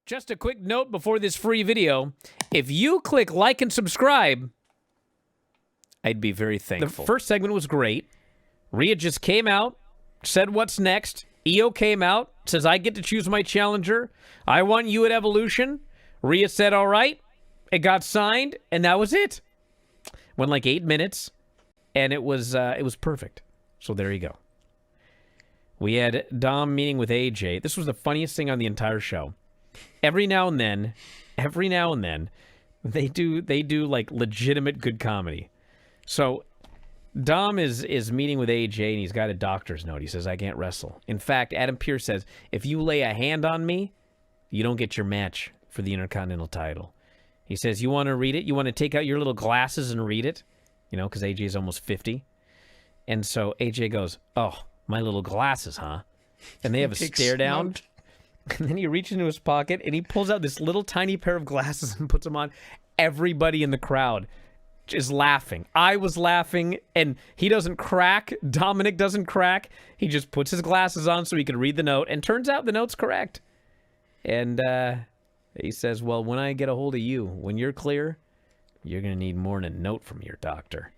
Just a quick note before this free video. If you click like and subscribe, I'd be very thankful. The first segment was great. Rhea just came out, said what's next. Eio came out, says, I get to choose my challenger. I want you at Evolution. Rhea said, all right. It got signed, and that was it. Went like 8 minutes, and it was perfect. So there you go. We had Dom meeting with AJ. This was the funniest thing on the entire show. Every now and then, they do like legitimate good comedy. So Dom is meeting with AJ, and he's got a doctor's note. He says, I can't wrestle. In fact, Adam Pearce says, if you lay a hand on me, you don't get your match for the Intercontinental title. He says, you want to read it? You want to take out your little glasses and read it? You know, because AJ is almost 50. And so AJ goes, oh, my little glasses, huh? And they have a stare down. Note. And then he reaches into his pocket, and he pulls out this little tiny pair of glasses and puts them on. Everybody in the crowd is laughing. I was laughing, and he doesn't crack. Dominic doesn't crack. He just puts his glasses on so he can read the note, and turns out the note's correct. And he says, well, when I get a hold of you, when you're clear, you're going to need more than a note from your doctor.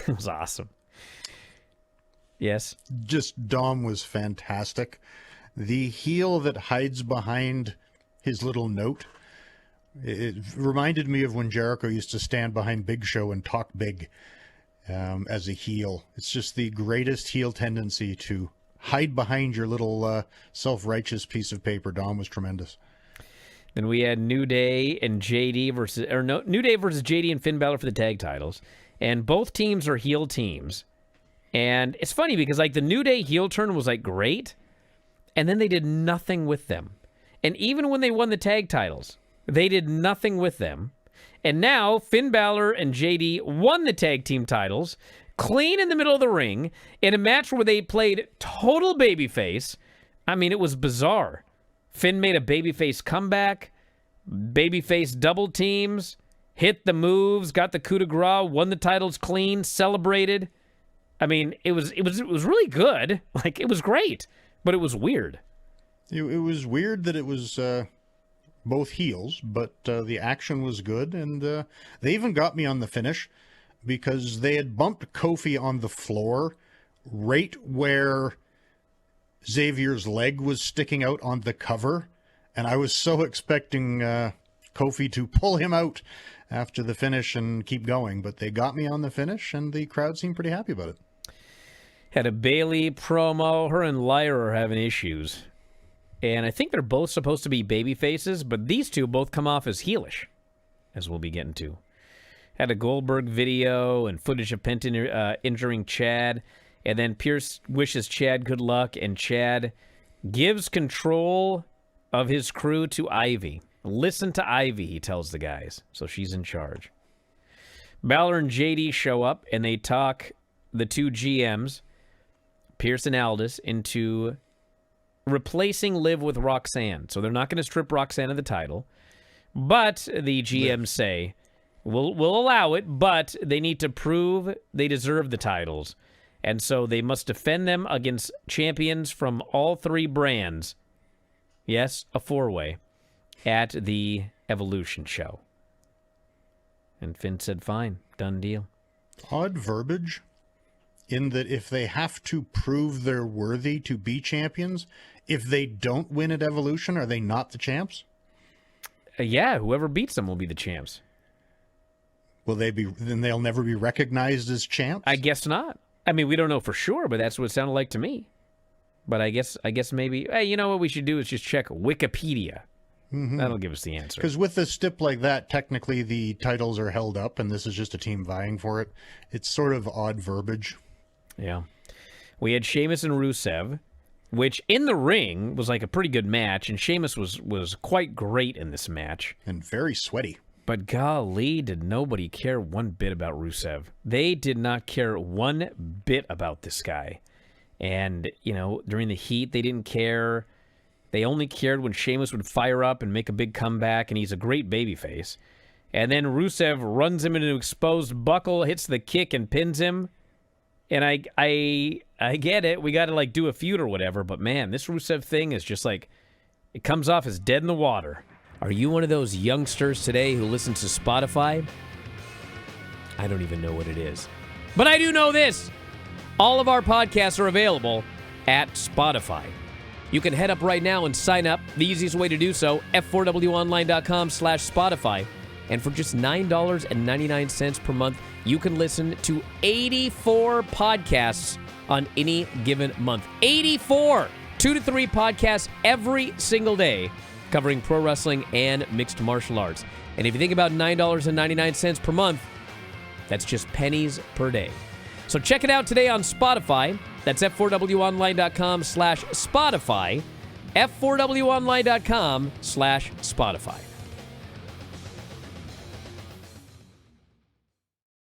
It was awesome. Yes? Just Dom was fantastic. The heel that hides behind his little note, it reminded me of when Jericho used to stand behind Big Show and talk big as a heel. It's just the greatest heel tendency to hide behind your little self-righteous piece of paper. Dom was tremendous. Then we had New Day and JD New Day versus JD and Finn Balor for the tag titles. And both teams are heel teams. And it's funny because like the New Day heel turn was like great. And then they did nothing with them. And even when they won the tag titles, they did nothing with them. And now Finn Balor and JD won the tag team titles clean in the middle of the ring in a match where they played total babyface. I mean, it was bizarre. Finn made a babyface comeback, babyface double teams, hit the moves, got the coup de grace, won the titles clean, celebrated. I mean, it was really good. Like, it was great. But it was weird. It was weird that it was both heels, but the action was good. And they even got me on the finish because they had bumped Kofi on the floor right where Xavier's leg was sticking out on the cover. And I was so expecting Kofi to pull him out after the finish and keep going. But they got me on the finish, and the crowd seemed pretty happy about it. Had a Bayley promo. Her and Lyra are having issues. And I think they're both supposed to be baby faces, but these two both come off as heelish, as we'll be getting to. Had a Goldberg video and footage of Penta injuring Chad. And then Pierce wishes Chad good luck, and Chad gives control of his crew to Ivy. Listen to Ivy, he tells the guys. So she's in charge. Balor and JD show up, and they talk the two GMs, Pierce and Aldis, into replacing Liv with Roxanne. So they're not going to strip Roxanne of the title. But the GMs say, we'll allow it, but they need to prove they deserve the titles. And so they must defend them against champions from all three brands. Yes, a four-way at the Evolution show. And Finn said, fine, done deal. Odd verbiage. In that if they have to prove they're worthy to be champions, if they don't win at Evolution, are they not the champs? Yeah, whoever beats them will be the champs. Will they be? Then they'll never be recognized as champs? I guess not. I mean, we don't know for sure, but that's what it sounded like to me. But I guess maybe, hey, you know what we should do is just check Wikipedia. Mm-hmm. That'll give us the answer. Because with a stip like that, technically the titles are held up, and this is just a team vying for it. It's sort of odd verbiage. Yeah. We had Sheamus and Rusev, which in the ring was like a pretty good match, and Sheamus was quite great in this match. And very sweaty. But golly, did nobody care one bit about Rusev. They did not care one bit about this guy. And, you know, during the heat, they didn't care. They only cared when Sheamus would fire up and make a big comeback, and he's a great babyface. And then Rusev runs him into an exposed buckle, hits the kick, and pins him. And I get it. We got to, like, do a feud or whatever. But, man, this Rusev thing is just, like, It comes off as dead in the water. Are you one of those youngsters today who listens to Spotify? I don't even know what it is. But I do know this. All of our podcasts are available at Spotify. You can head up right now and sign up. The easiest way to do so, f4wonline.com/Spotify. And for just $9.99 per month, you can listen to 84 podcasts on any given month. 84! 2 to 3 podcasts every single day covering pro wrestling and mixed martial arts. And if you think about $9.99 per month, that's just pennies per day. So check it out today on Spotify. That's f4wonline.com/Spotify. f4wonline.com/Spotify.